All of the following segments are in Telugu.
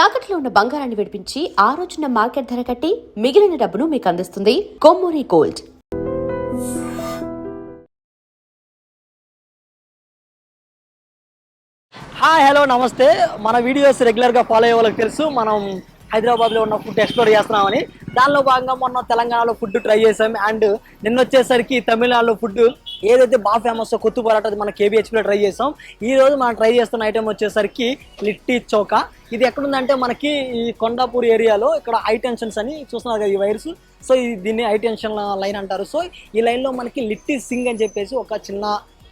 తాకట్లో ఉన్న బంగారాన్ని విడిపించి ఆ రోజున మార్కెట్ ధర కట్టి మిగిలిన డబ్బును మీకు అందిస్తుంది కొమ్మూరి గోల్డ్. హాయ్ హలో నమస్తే. మన వీడియోస్ రెగ్యులర్గా ఫాలో అయ్యే వాళ్ళకి తెలుసు మనం హైదరాబాద్లో ఉన్న ఫుడ్ ఎక్స్ప్లోర్ చేస్తున్నామని. దానిలో భాగంగా మొన్న తెలంగాణలో ఫుడ్ ట్రై చేసాం. అండ్ నిన్న వచ్చేసరికి తమిళనాడులో ఫుడ్ ఏదైతే బాగా ఫేమస్ కొత్తు పరాటా మన కేబిహెచ్లో ట్రై చేసాం. ఈ రోజు మనం ట్రై చేస్తున్న ఐటెం వచ్చేసరికి లిట్టి చోకా. ఇది ఎక్కడుందంటే మనకి ఈ కొండాపూర్ ఏరియాలో ఇక్కడ హై టెన్షన్స్ అని చూస్తున్నారు కదా ఈ వైర్స్. సో దీన్ని హై టెన్షన్ లైన్ అంటారు. సో ఈ లైన్లో మనకి లిట్టి సింగ్ అని చెప్పేసి ఒక చిన్న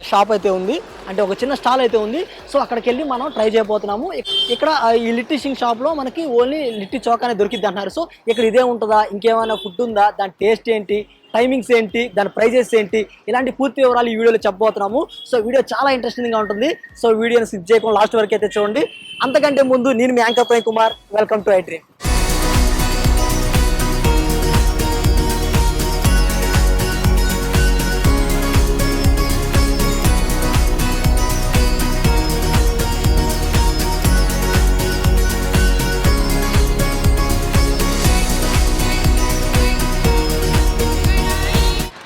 షాప్ అయితే ఉంది, అంటే ఒక చిన్న స్టాల్ అయితే ఉంది. సో అక్కడికి వెళ్ళి మనం ట్రై చేయబోతున్నాము. ఇక్కడ ఈ లిట్టి సింగ్ షాప్లో మనకి ఓన్లీ లిట్టి చోకానే దొరికిద్ది అంటున్నారు. సో ఇక్కడ ఇదే ఉంటుందా, ఇంకేమైనా ఫుడ్ ఉందా, దాని టేస్ట్ ఏంటి, టైమింగ్స్ ఏంటి, దాని ప్రైజెస్ ఏంటి, ఇలాంటి పూర్తి వివరాలు ఈ వీడియోలో చెప్పబోతున్నాము. సో వీడియో చాలా ఇంట్రెస్టింగ్గా ఉంటుంది. సో వీడియోని స్కిప్ చేయకుండా లాస్ట్ వరకు అయితే చూడండి. అంతకంటే ముందు నేను మీ anchor Prem Kumar, welcome to iDream.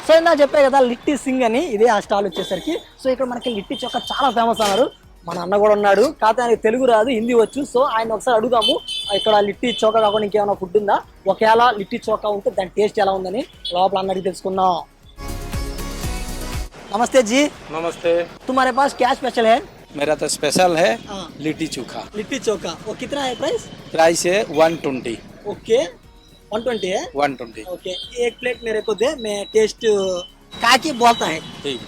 So ఇందా చెప్పే కదా లిట్టి సింగ్ అని, ఇదే ఆ స్టాల్ వచ్చేసరికి. సో ఇక్కడ మనకి లిట్టి చోకా చాలా ఫేమస్ అన్నారు. మన అన్న కూడా ఉన్నాడు, కాకపోతే ఆయనకి తెలుగు రాదు, హిందీ వచ్చు. సో ఆయన ఒకసారి అడుగుదాము ఇక్కడ లిట్టి చోకా కాకుండా ఇంకేమైనా ఫుడ్ ఉందా, ఒకవేళ లిట్టి చోకా ఉంటే దాని టేస్ట్ ఎలా ఉందని లోపల అన్నడికి తెలుసుకుందాం. नमस्ते जी। नमस्ते। तुम्हारे पास क्या स्पेशल है? मेरा तो स्पेशल है लिट्टी चोखा। लिट्टी चोखा वो कितना है प्राइस? प्राइस है 120। ओके 120 है। 120 ओके एक प्लेट मेरे को दे, मैं टेस्ट खा के बोलता है। ठीक।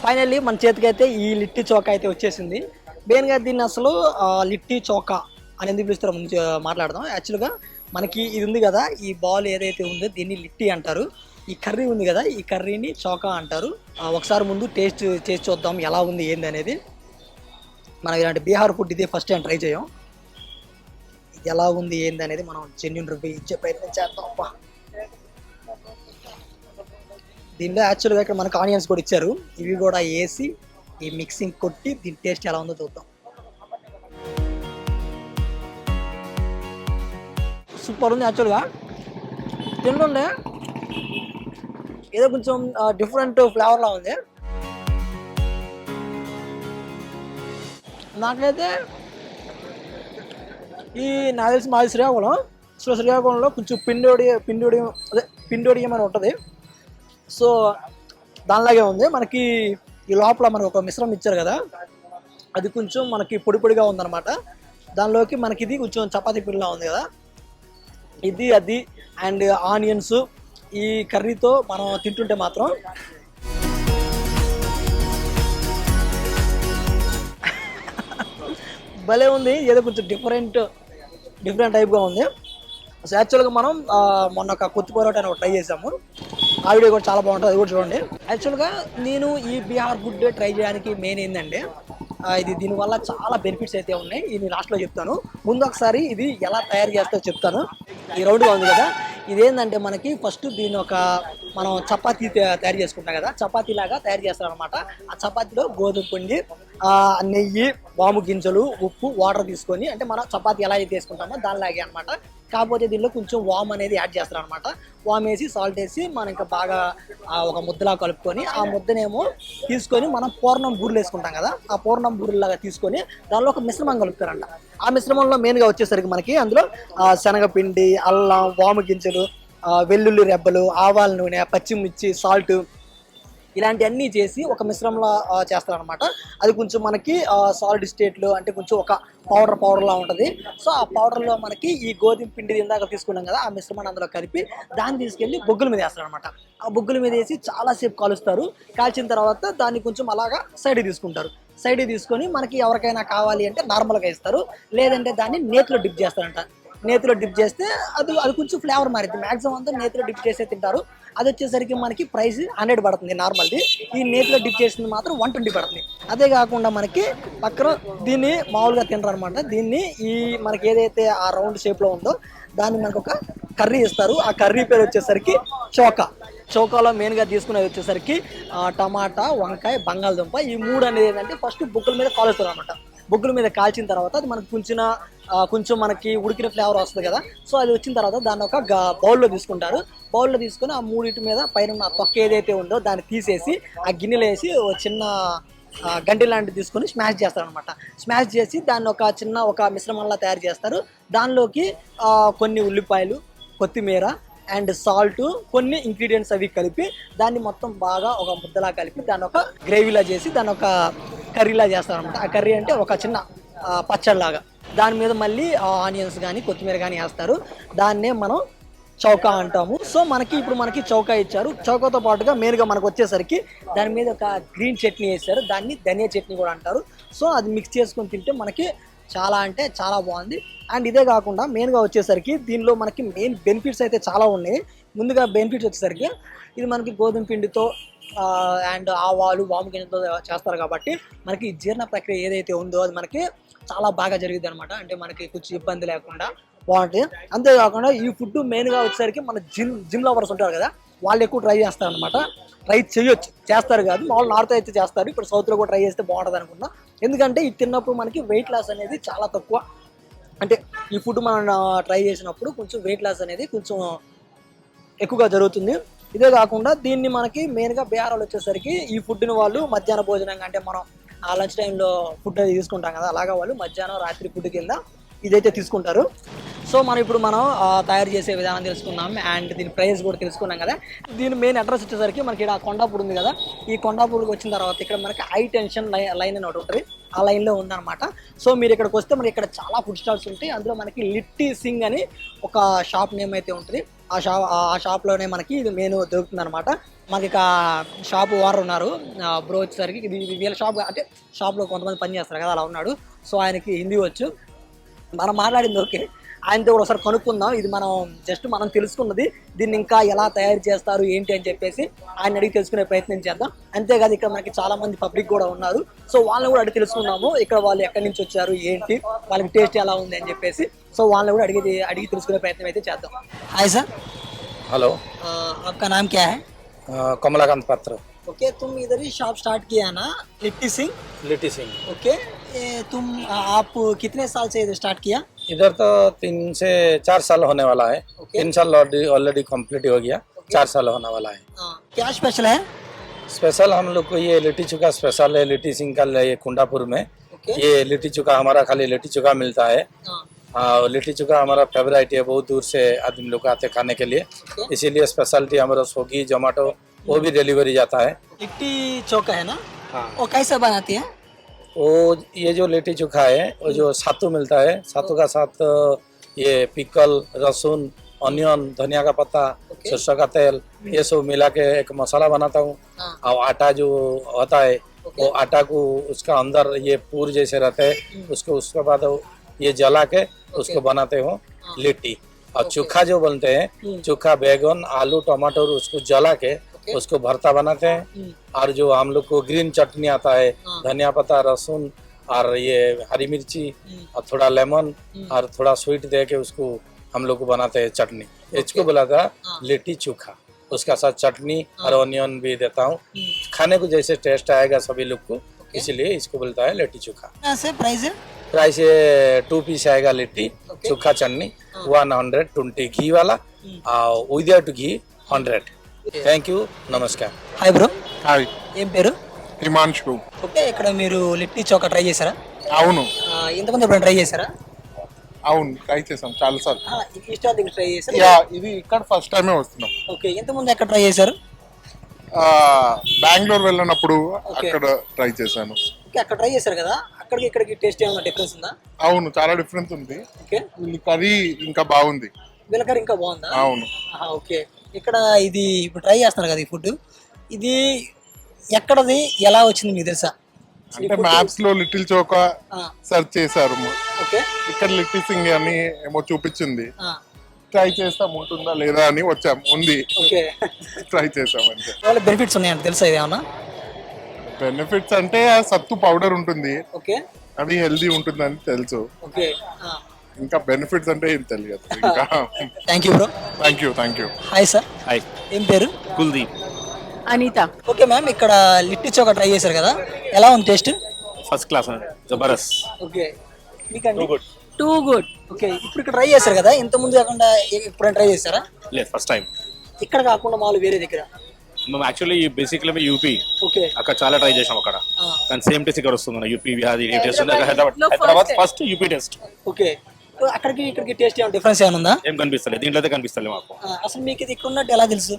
ఫైనల్లీ మన చేతికి అయితే ఈ లిట్టి చోకా అయితే వచ్చేసింది. మెయిన్గా దీన్ని అసలు లిట్టి చోకా అని ఎందుకు పిలుస్తారో ముందు మాట్లాడదాం. యాక్చువల్గా మనకి ఇది ఉంది కదా, ఈ బాల్ ఏదైతే ఉందో దీన్ని లిట్టి అంటారు. ఈ కర్రీ ఉంది కదా, ఈ కర్రీని చోకా అంటారు. ఒకసారి ముందు టేస్ట్ చేసి చూద్దాం ఎలా ఉంది ఏంది అనేది. మనం ఇలాంటి బీహార్ ఫుడ్ ఇది ఫస్ట్ టైం ట్రై చేయం. ఇది ఎలా ఉంది ఏంది అనేది మనం జెన్యూన్ రివ్యూ ఇచ్చే ప్రయత్నం చేద్దాం. దీనిలో యాక్చువల్గా ఇక్కడ మనకు ఆనియన్స్ కూడా ఇచ్చారు. ఇవి కూడా వేసి ఈ మిక్సింగ్ కొట్టి దీని టేస్ట్ ఎలా ఉందో చూద్దాం. సూపర్ ఉంది. యాక్చువల్గా తింటుండే ఏదో కొంచెం డిఫరెంట్ ఫ్లేవర్లా ఉంది. నాకైతే నాకు తెలిసి మాది శ్రీకాకుళం. సో శ్రీకాకుళంలో కొంచెం పిండోడియం అని ఉంటుంది. సో దానిలాగే ఉంది. మనకి ఈ లోపల మనకు ఒక మిశ్రమం ఇచ్చారు కదా, అది కొంచెం మనకి పొడి పొడిగా ఉందన్నమాట. దానిలోకి మనకి ఇది కొంచెం చపాతీ పిండిలా ఉంది కదా, ఇది అది అండ్ ఆనియన్స్ ఈ కర్రీతో మనం తింటుంటే మాత్రం భలే ఉంది. ఏదో కొంచెం డిఫరెంట్ టైప్గా ఉంది. సో యాక్చువల్గా మనం మొన్న ఒక కొత్తి పరోటా అని ట్రై చేసాము. ఆ వీడియో కూడా చాలా బాగుంటుంది, అది కూడా చూడండి. యాక్చువల్గా నేను ఈ బీహార్ ఫుడ్ ట్రై చేయడానికి మెయిన్ ఏంటంటే ఇది దీనివల్ల చాలా బెనిఫిట్స్ అయితే ఉన్నాయి. ఇది లాస్ట్లో చెప్తాను. ముందు ఒకసారి ఇది ఎలా తయారు చేస్తో చెప్తాను. ఈ రౌండ్గా ఉంది కదా, ఇదేంటంటే మనకి ఫస్ట్ దీని మనం చపాతీ తయారు చేసుకుంటాం కదా, చపాతీలాగా తయారు చేస్తాం అనమాట. ఆ చపాతీలో గోధుమ పిండి, నెయ్యి, వాము గింజలు, ఉప్పు, వాటర్ తీసుకొని, అంటే మనం చపాతీ ఎలా అయితే వేసుకుంటామో దానిలాగే అనమాట. కాకపోతే దీనిలో కొంచెం వామ్ అనేది యాడ్ చేస్తారు అనమాట. వామ్ వేసి సాల్ట్ వేసి మనం ఇంకా బాగా ఒక ముద్దలా కలుపుకొని, ఆ ముద్దనేమో తీసుకొని మనం పూర్ణం బూరెలు వేసుకుంటాం కదా, ఆ పూర్ణం బూరెలాగా తీసుకొని దానిలో ఒక మిశ్రమం కలుపుతారంట. ఆ మిశ్రమంలో మెయిన్గా వచ్చేసరికి మనకి అందులో శనగపిండి, అల్లం, వాము గింజలు, వెల్లుల్లి రెబ్బలు, ఆవాల నూనె, పచ్చిమిర్చి, సాల్ట్ ఇలాంటివన్నీ చేసి ఒక మిశ్రమంలో చేస్తారనమాట. అది కొంచెం మనకి సాలిడ్ స్టేట్లో, అంటే కొంచెం ఒక పౌడర్లా ఉంటుంది. సో ఆ పౌడర్లో మనకి ఈ గోధుమ పిండి ఇందాక తీసుకున్నాం కదా, ఆ మిశ్రమాన్ని అందులో కలిపి దాన్ని తీసుకెళ్ళి బొగ్గుల మీద వేస్తారనమాట. ఆ బొగ్గుల మీద వేసి చాలాసేపు కాలుస్తారు. కాల్చిన తర్వాత దాన్ని కొంచెం అలాగా సైడ్కి తీసుకొని మనకి ఎవరికైనా కావాలి అంటే నార్మల్గా ఇస్తారు, లేదంటే దాన్ని నేతిలో డిప్ చేస్తారంట. నేతిలో డిప్ చేస్తే అది అది కొంచెం ఫ్లేవర్ మారింది. మ్యాక్సిమం అంతా నేతిలో డిప్ చేసే తింటారు. అది వచ్చేసరికి మనకి ప్రైస్ 100 పడుతుంది నార్మల్ది. ఈ నేతిలో డిప్ చేసింది మాత్రం 120 పడుతుంది. అదే కాకుండా మనకి పక్కన దీన్ని మామూలుగా తినరు అనమాట. దీన్ని ఈ మనకి ఏదైతే ఆ రౌండ్ షేప్లో ఉందో దాన్ని మనకు ఒక కర్రీ ఇస్తారు. ఆ కర్రీ పేరు వచ్చేసరికి చౌకాలో మెయిన్గా తీసుకునేది వచ్చేసరికి టమాటా, వంకాయ, బంగాళదుంప, ఈ 3 అనేది ఏంటంటే ఫస్ట్ బొగ్గుల మీద కాలుస్తారు అనమాట. బొగ్గుల మీద కాల్చిన తర్వాత అది మనకు కొంచెం మనకి ఉడికిన ఫ్లేవర్ వస్తుంది కదా. సో అది వచ్చిన తర్వాత దాన్ని ఒక బౌల్లో తీసుకుంటారు. బౌల్లో తీసుకొని ఆ 3 మీద పైన తొక్క ఏదైతే ఉందో దాన్ని తీసేసి ఆ గిన్నెలో వేసి చిన్న గంటి లాంటివి తీసుకొని స్మాష్ చేస్తారు అనమాట. స్మాష్ చేసి దాన్ని ఒక మిశ్రమంలా తయారు చేస్తారు. దానిలోకి కొన్ని ఉల్లిపాయలు, కొత్తిమీర అండ్ సాల్ట్, కొన్ని ఇంగ్రీడియంట్స్ అవి కలిపి దాన్ని మొత్తం బాగా ఒక ముద్దలా కలిపి దాన్ని ఒక గ్రేవీలా చేసి దాన్ని ఒక కర్రీలా చేస్తారు అనమాట. ఆ కర్రీ అంటే ఒక చిన్న పచ్చడిలాగా. దాని మీద మళ్ళీ ఆనియన్స్ కానీ కొత్తిమీర కానీ వేస్తారు. దాన్నే మనం చౌకా అంటాము. సో ఇప్పుడు మనకి చౌకా ఇచ్చారు. చౌకాతో పాటుగా మెయిన్గా మనకు వచ్చేసరికి దాని మీద ఒక గ్రీన్ చట్నీ వేస్తారు. దాన్ని ధనియా చట్నీ కూడా అంటారు. సో అది మిక్స్ చేసుకొని తింటే మనకి చాలా అంటే చాలా బాగుంది. అండ్ ఇదే కాకుండా మెయిన్గా వచ్చేసరికి దీనిలో మనకి మెయిన్ బెనిఫిట్స్ అయితే చాలా ఉన్నాయి. ముందుగా బెనిఫిట్స్ వచ్చేసరికి ఇది మనకి గోధుమ పిండితో అండ్ ఆవాలు, వాము గింజలతో చేస్తారు కాబట్టి మనకి జీర్ణ ప్రక్రియ ఏదైతే ఉందో అది మనకి చాలా బాగా జరిగింది అనమాట. అంటే మనకి కొంచెం ఇబ్బంది లేకుండా బాగుంటుంది. అంతేకాకుండా ఈ ఫుడ్ మెయిన్గా వచ్చేసరికి మన జిమ్ లవర్స్ ఉంటారు కదా, వాళ్ళు ఎక్కువ ట్రై చేస్తారు అనమాట. ట్రై చేస్తారు కాదు, మామూలు నార్త్ అయితే చేస్తారు. ఇప్పుడు సౌత్లో కూడా ట్రై చేస్తే బాగుంటుంది అనుకున్నా. ఎందుకంటే ఇది తిన్నప్పుడు మనకి వెయిట్ లాస్ అనేది చాలా తక్కువ. అంటే ఈ ఫుడ్ మనం ట్రై చేసినప్పుడు కొంచెం వెయిట్ లాస్ అనేది కొంచెం ఎక్కువగా జరుగుతుంది. ఇదే కాకుండా దీన్ని మనకి మెయిన్గా బీహార్లో వచ్చేసరికి ఈ ఫుడ్ని వాళ్ళు మధ్యాహ్న భోజనంగా, అంటే మనం లంచ్ టైంలో ఫుడ్ అది తీసుకుంటాం కదా, అలాగా వాళ్ళు మధ్యాహ్నం రాత్రి ఫుడ్ కింద ఇదైతే తీసుకుంటారు. సో ఇప్పుడు మనం తయారు చేసే విధానం తెలుసుకున్నాం అండ్ దీని ప్రైస్ కూడా తెలుసుకున్నాం కదా. దీని మెయిన్ అడ్రస్ వచ్చేసరికి మనకి ఇక్కడ కొండాపూర్ ఉంది కదా. ఈ కొండాపూర్కి వచ్చిన తర్వాత ఇక్కడ మనకి హై టెన్షన్ లైన్ అని ఒకటి ఉంటుంది. ఆ లైన్లో ఉందన్నమాట. సో మీరు ఇక్కడికి వస్తే మనకి ఇక్కడ చాలా ఫుడ్ స్టాల్స్ ఉంటాయి. అందులో మనకి లిట్టి సింగ్ అని ఒక షాప్ నేమ్ అయితే ఉంటుంది. ఆ షాప్లోనే మనకి ఇది మెయిన్ దొరుకుతుంది అనమాట. మనకి ఇక షాప్ ఓనర్ ఉన్నారు బ్రో వచ్చేసరికి. ఇది వీళ్ళ షాప్, అంటే షాప్లో కొంతమంది పని చేస్తారు కదా, అలా ఉన్నాడు. సో ఆయనకి హిందీ వచ్చు. మనం మాట్లాడింది ఓకే, ఆయనతో కూడా ఒకసారి కనుక్కుందాం. ఇది మనం తెలుసుకున్నది, దీన్ని ఇంకా ఎలా తయారు చేస్తారు ఏంటి అని చెప్పేసి ఆయన అడిగి తెలుసుకునే ప్రయత్నం చేద్దాం. అంతేకాదు ఇక్కడ మనకి చాలా మంది పబ్లిక్ కూడా ఉన్నారు. సో వాళ్ళని కూడా అడిగి తెలుసుకున్నాము ఇక్కడ వాళ్ళు ఎక్కడి నుంచి వచ్చారు ఏంటి, వాళ్ళకి టేస్ట్ ఎలా ఉంది అని చెప్పేసి. సో వాళ్ళని కూడా అడిగి తెలుసుకునే ప్రయత్నం అయితే చేద్దాం. Hi sir. हेलो, आपका नाम क्या है? कमलाकांत पात्र। ओके, तुम इधर ही शॉप स्टार्ट किया ना, लिट्टी सिंह? लिट्टी सिंह ओके, आप कितने साल से इधर स्टार्ट किया? इधर तो 3 से 4 साल होने वाला है। 3 साल ऑलरेडी कंप्लीट हो गया। 4 साल होने वाला है। क्या स्पेशल है? स्पेशल हम लोग को ये लिट्टी चोखा स्पेशल है। लिट्टी सिंह का ये कुंडापुर में ये लिट्टी चोखा हमारा खाली लिट्टी चोखा मिलता है। लिट्टी चोखा हमारा फेवरेट है। बहुत दूर से आदमी लोग आते खाने के लिए, इसीलिए स्पेशलिटी हमारा स्विगी जोमेटो वो भी डिलीवरी जाता है। लिट्टी चोखा है ना? हाँ, वो कैसे बनाती है? वो ये जो लिट्टी चोखा है वो जो सातू मिलता है, सातू का साथ ये पिकल, लहसुन, ऑनियन, धनिया का पत्ता, सरसों का तेल, ये सब मिला के एक मसाला बनाता हूँ। और आटा जो होता है वो आटा को उसका अंदर ये पूर जैसे रहते हैं, उसके बाद ये जला के उसको बनाते हो लिट्टी। और चोखा जो बनते हैं, चोखा बैगन, आलू, टमाटर उसको जला के उसको भरता बनाते हैं। और जो हम लोग को ग्रीन चटनी आता है, धनिया पत्ता, लहसुन और ये हरी मिर्ची और थोड़ा लेमन और थोड़ा स्वीट दे के उसको हम लोग को बनाते हैं चटनी। इसको बोला था लिट्टी चोखा। उसका साथ चटनी और ऑनियन भी देता हूँ, खाने को जैसे टेस्ट आएगा सभी लोग को, इसलिए इसको बोलता है लिट्टी चोखा। प्राइस है? प्राइस 2 पीस आएगा लिट्टी चोखा चटनी 120 घी वाला और विदाउट घी 100। థ్యాంక్ యూ, నమస్కారం. Hi bro. హాయ్, ఏం పేరు? హిమాంశు. ఓకే, ఇక్కడ మీరు లిట్టి చోకా ట్రై చేశారా? అవును. ఇంతకుముందు ఎప్పుడైనా ట్రై చేశారా? అవును, ట్రై చేసాం చాలా సార్లు. ఇష్టాలు దగ్గర ట్రై చేశారు? యా, ఇది ఇక్కడ ఫస్ట్ టైమే వస్తున్నాం. ఓకే, ఇంతకుముందు ఎక్కడ ట్రై చేశారు? బెంగళూరు వెళ్ళినప్పుడు అక్కడ ట్రై చేశాను. ఓకే, అక్కడ ట్రై చేశారు కదా, అక్కడికి ఇక్కడికి టేస్ట్ ఏమైనా డిఫరెన్స్ ఉందా? అవును, చాలా డిఫరెన్స్ ఉంది. ఓకే, వీళ్ళ కర్రీ ఇంకా బాగుంది. వీళ్ళ కర్రీ ఇంకా బాగుందా? అవును. ఓకే, ఇక్కడ ఇది ఇప్పుడు ట్రై చేస్తున్నారు కదా ఈ ఫుడ్, ఇది ఎక్కడది, ఎలా వచ్చింది మీకు తెలుసా? అంటే మ్యాప్స్ లో లిటిల్ చోకా సెర్చ్ చేశారు. ఓకే ఇక్కడ లిటిల్ సింగ్ అని ఏమో చూపించింది. ట్రై చేస్తాం ఉంటుందా లేదా అని వచ్చాం. ఉంది, ఓకే. ట్రై చేసాం అంతే. వాళ్ళ బెనిఫిట్స్ ఉన్నాయంటే తెలుసా ఇది ఏమన్నా? బెనిఫిట్స్ అంటే ఆ సత్తు పౌడర్ ఉంటుంది, ఓకే అది హెల్దీ ఉంటుందని తెలుసు. ఓకే ఇంకా బెనిఫిట్స్ అంటే ఏం తెలియదు. ఇంకా thank you bro. Thank you. Hi sir. Hi, ఏం పేరు? కుల్దీప్. అనిత. ఓకే మ్యామ్, ఇక్కడ లిట్టి చోకా ట్రై చేశారు కదా, ఎలా ఉంది టేస్ట్? ఫస్ట్ క్లాస్, జబర్దస్త్. ఓకే, మీకండి? Too good. ఓకే, ఇప్పుడు ఇక్కడ ట్రై చేశారు కదా, ఇంత ముందు కాకుండా ఎప్పుడైనా ట్రై చేశారా? లేదు, ఫస్ట్ టైం. ఇక్కడ కాకుండా మామూలు వేరే దగ్గర? మేము యాక్చువల్లీ బేసిక్లీ యూపీ, ఓకే. అక్కడ చాలా ట్రై చేసాం అక్కడ, కానీ సేమ్ టేస్ట్ ఇక్కడ వస్తుంది. యూపీ అది టేస్ట్ ఉంది. Hyderabad Hyderabad first UP taste. Okay, అక్కడికి ఇక్కడికి టేస్ట్ ఏమైనా డిఫరెన్స్ ఏమైనా ఉందా? ఏం కనిపిస్తలేదు, దీంట్లో అయితే కనిపిస్తలేదు మాకు. అసలు మీకు ఇది ఇక్కడ ఉన్నట్టు ఎలా తెలుసు?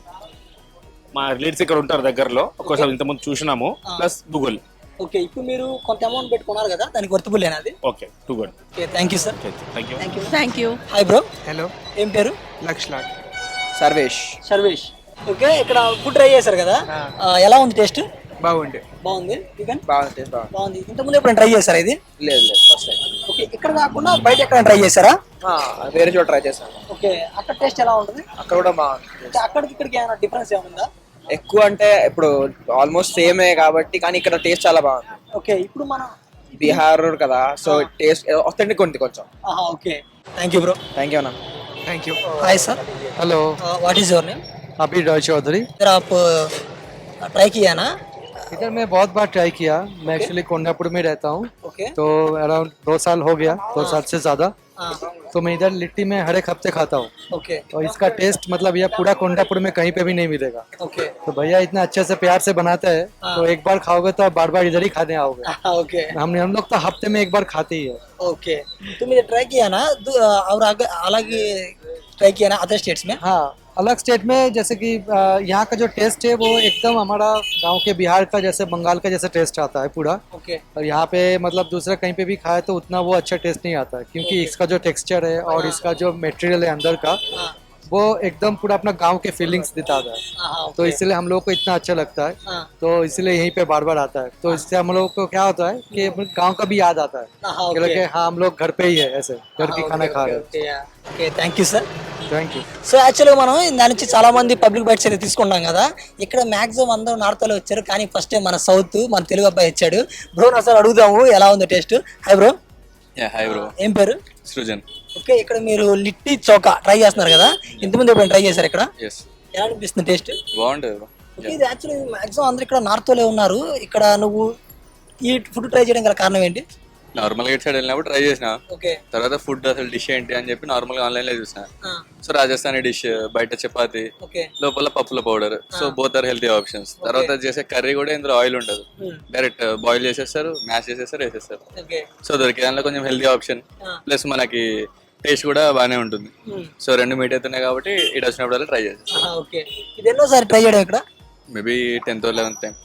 మా రిలేటివ్స్ ఇక్కడ ఉంటారు దగ్గరలో, ఒక్కసారి ఇంతకుముందు చూసినాము, ప్లస్ గూగుల్. ఓకే, ఇప్పుడు మీరు కొంత అమౌంట్ పెట్టుకున్నారు కదా, దానికి వర్తబుల్ అది? Okay, two good. Okay, thank you sir. Thank you. Thank you. Hi bro. Hello, ఏం పేరు? లక్ష్లాక్. సర్వేష్. ఓకే, ఇక్కడ ఫుడ్ ట్రై చేశారు కదా, ఎలా ఉంది టేస్ట్? బాగుండే. బాగుంది. బాగుంది. బాగుంది. ఇంతకుముందు ఎప్పుడైనా ట్రై చేశారా ఇది? లేదు ఫస్ట్ టైం. ఓకే, ఇక్కడ కాకుండా బయట ఎక్కడ ట్రై చేశారా? వేరే చోట ట్రై చేశాను. ఓకే, అక్కడ టేస్ట్ ఎలా ఉంటుంది? అక్కడ కూడా బాగుంది. అంటే అక్కడికి ఇక్కడికి ఏమైనా డిఫరెన్స్ ఏముందా? ఎక్కువ అంటే ఇప్పుడు ఆల్మోస్ట్ సేమే కాబట్టి, కానీ ఇక్కడ టేస్ట్ చాలా బాగుంది. ఓకే, ఇప్పుడు మనం బీహార్ కదా, సో టేస్ట్ ऑथेंटिक ఉంది కొంచెం. Okay, thank you bro. Thank you అన్న. Thank you. Hi sir. Hello, what is your name? Abhi Roy Chaudhary. इधर आप ट्राई किया ना? इधर मैं बहुत बार ट्राई किया. मैं एक्चुअली कोंडापुर में रहता हूँ, ओके. तो अराउंड 2 साल हो गया, 2 साल से ज़्यादा. तो मैं इधर लिट्टी में हर एक हफ्ते खाता हूँ. ओके. और इसका टेस्ट मतलब यह पूरा कोंडापुर में कहीं पे भी नहीं मिलेगा. ओके. तो भैया इतना अच्छे से प्यार से बनाते हैं, तो एक बार खाओगे तो आप बार बार इधर ही खाने आओगे. ओके. हम लोग तो हफ्ते में एक बार खाते ही है. ओके, तुम ये ट्राई किया ना और अलग ट्राई किया ना अदर स्टेट्स में? हाँ, अलग स्टेट में जैसे कि यहाँ का जो टेस्ट है वो एकदम हमारा गांव के बिहार का जैसे बंगाल का जैसे टेस्ट आता है पूरा. ओके. और यहाँ पे मतलब दूसरा कहीं पे भी खाए तो उतना वो अच्छा टेस्ट नहीं आता है, क्योंकि इसका जो टेक्सचर है और इसका जो मटेरियल है अंदर का, वो एकदम पूरा अपना गांव के फीलिंग्स दिखाता है. तो इसलिए हम लोग को इतना अच्छा लगता है, तो इसलिए यहीं पे बार बार आता है. तो इससे हम लोग को क्या होता है कि गांव का भी याद आता है कि हाँ हम लोग घर पे ही है, ऐसे घर की खाना खा रहे हैं. Okay, thank you sir. Thank you. So యాక్చువల్గా మనం దాని నుంచి చాలా మంది పబ్లిక్ బైట్స్ అయితే తీసుకుంటాం కదా, ఇక్కడ మాక్సిమం అందరూ నార్త్లో వచ్చారు, కానీ ఫస్ట్ టైం మన సౌత్ మన తెలుగు అబ్బాయి వచ్చాడు. బ్రో అసలు అడుగుదాము ఎలా ఉంది taste. Hi bro. Hi bro. ఏం పేరు? సృజన్. ఓకే, ఇక్కడ మీరు లిట్టి చోకా ట్రై చేస్తున్నారు కదా, ఇంతకుముందు ఎప్పుడైనా ట్రై చేశారు ఇక్కడ? ఎస్. ఎలా అనిపిస్తుంది టేస్ట్? బాగుంటుంది బ్రో. ఓకే, ఇది యాక్చువల్లీ మాక్సిమం అందరూ ఇక్కడ నార్త్లో ఉన్నారు, ఇక్కడ నువ్వు ఈ ఫుడ్ ట్రై చేయడం గల కారణం ఏంటి? నార్మల్గా ఇటు సైడ్ వెళ్ళినప్పుడు ట్రై చేసిన, ఓకే. తర్వాత ఫుడ్ అసలు డిష్ ఏంటి అని చెప్పి నార్మల్గా ఆన్లైన్ లో చూసిన. సో రాజస్థానీ డిష్, బయట చపాతి, ఓకే. లోపల పప్పుల powder. So both are healthy options. తర్వాత చేసే కర్రీ కూడా ఇందులో ఆయిల్ ఉండదు, డైరెక్ట్ బాయిల్ చేసేస్తారు, మ్యాష్ చేసేస్తారు, వేసేస్తారు. ఓకే. సో దొరికే దానిలో కొంచెం హెల్తీ ఆప్షన్, ప్లస్ మనకి టేస్ట్ కూడా బాగానే ఉంటుంది. సో రెండు మీట్ అవుతున్నాయి కాబట్టి ఇటు వచ్చినప్పుడు ట్రై చేసేస్తాం. ఓకే, ఇది ఎన్నోసారి ట్రై చేయడం ఇక్కడ? Maybe 10th or 11th time.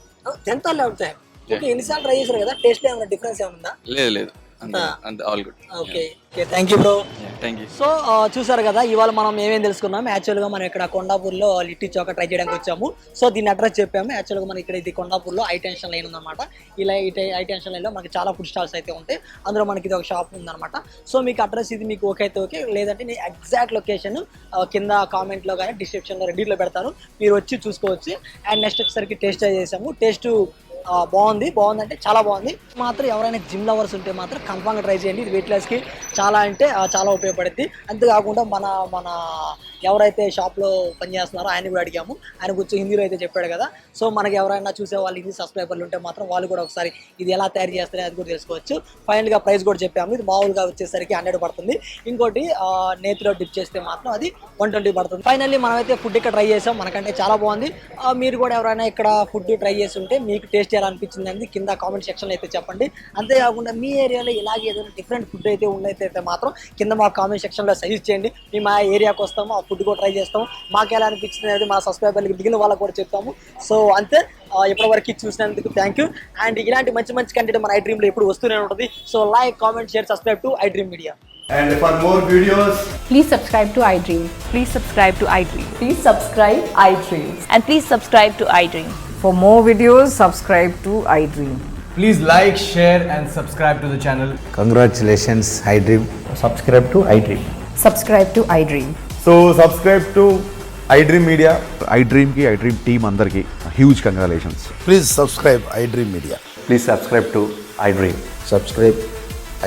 10th or 11th time. Okay, ఎన్నిసార్లు ట్రై చేశారు కదా, టేస్ట్ ఏమైనా డిఫరెన్స్ ఏమైనా? లేదు, అంత all good. Okay, okay, thank you bro. Thank you. So చూసారు కదా, ఇవాళ మనం ఏమేమి తెలుసుకున్నాం. యాక్చువల్గా మనం ఇక్కడ కొండాపూర్లో లిట్టి చోకా ట్రై చేయడానికి వచ్చాము. సో దీని అడ్రస్ చెప్పాము. యాక్చువల్గా మనం ఇక్కడ ఇది కొండాపూర్లో ఐ టెన్షన్ లైన్ ఉందన్నమాట. ఇలా ఐ టెన్షన్ లైన్లో మనకి చాలా ఫుడ్ స్టాల్స్ అయితే ఉంటాయి, అందులో మనకి ఇది ఒక షాప్ ఉందన్నమాట. సో మీకు అడ్రస్ ఇది మీకు ఓకే అయితే ఓకే, లేదంటే నేను ఎగ్జాక్ట్ లొకేషన్ కింద కామెంట్లో కానీ డిస్క్రిప్షన్లో రెడీలో పెడతాను, మీరు వచ్చి చూసుకోవచ్చు. అండ్ నెక్స్ట్ వచ్చేసరికి టేస్ట్ చేసాము. టేస్ట్ బాగుంది అంటే చాలా బాగుంది. మాత్రం ఎవరైనా జిమ్ లవర్స్ ఉంటే మాత్రం కన్ఫామ్గా ట్రై చేయండి. ఇది వెయిట్ లాస్కి చాలా అంటే చాలా ఉపయోగపడుద్ది. అంతేకాకుండా మన ఎవరైతే షాప్లో పనిచేస్తున్నారో ఆయన కూడా అడిగాము, ఆయన కొంచెం హిందీలో అయితే చెప్పాడు కదా. సో మనకి ఎవరైనా చూసే వాళ్ళు హిందీ సబ్స్క్రైబర్లు ఉంటే మాత్రం వాళ్ళు కూడా ఒకసారి ఇది ఎలా తయారు చేస్తారో అది కూడా తెలుసుకోవచ్చు. ఫైనల్గా ప్రైస్ కూడా చెప్పాము. ఇది మామూలుగా వచ్చేసరికి 100 పడుతుంది. ఇంకోటి నేతిలో డిప్ చేస్తే మాత్రం అది 120 పడుతుంది. ఫైనల్లీ మనమైతే ఫుడ్ ఇక్కడ ట్రై చేసాం, మనకంటే చాలా బాగుంది. మీరు కూడా ఎవరైనా ఇక్కడ ఫుడ్ ట్రై చేసి ఉంటే మీకు టేస్ట్ ఎలా అనిపించింది అనేది కింద కామెంట్ సెక్షన్లో అయితే చెప్పండి. అంతేకాకుండా మీ ఏరియాలో ఇలాగే ఏదైనా డిఫరెంట్ ఫుడ్ అయితే ఉన్నట్టయితే మాత్రం కింద మా కామెంట్ సెక్షన్లో సజెస్ట్ చేయండి. మేము మా ఏరియాకి వస్తాము, ఆ ఫుడ్ కూడా ట్రై చేస్తాము, మాకు ఎలా అనిపించింది అనేది మా సబ్స్క్రైబర్లకి మిగిలిన వాళ్ళకి కూడా చెప్తాము. సో అంతే, ఇప్పటివరకు చూసినందుకు థ్యాంక్ యూ. అండ్ ఇలాంటి మంచి కంటెంట్ మన ఐ డ్రీమ్లో ఎప్పుడు వస్తూనే ఉంటుంది. So like, comment, share, subscribe to I dream media. And for more videos, Please subscribe to iDream. Please subscribe to iDream. Please subscribe iDream. And please subscribe to iDream. For more videos, subscribe to iDream. Please like, share, and subscribe to the channel. Congratulations, iDream. Subscribe to iDream. Subscribe to iDream. So subscribe to iDream Media. iDream ki iDream team andarki huge congratulations. Please subscribe iDream Media. Please subscribe to iDream. Subscribe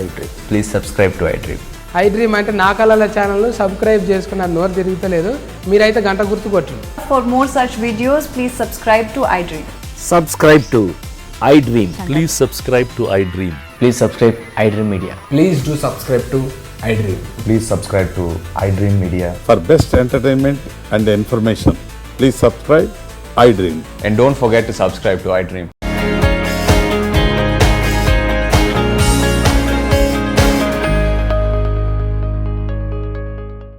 iDream. Please subscribe to iDream. iDream అంటే నా కళల ఛానల్ సబ్స్క్రైబ్ చేసుకున్న నోరు తిరుగుతలేదు మీరైతే గంట గుర్తు కొట్టండి. For more such videos, please subscribe to iDream. Subscribe to iDream. Please subscribe to iDream. Please subscribe iDream Media. Please do subscribe to iDream. Please subscribe to iDream Media. For best entertainment and information, please subscribe iDream. And don't forget to subscribe to iDream.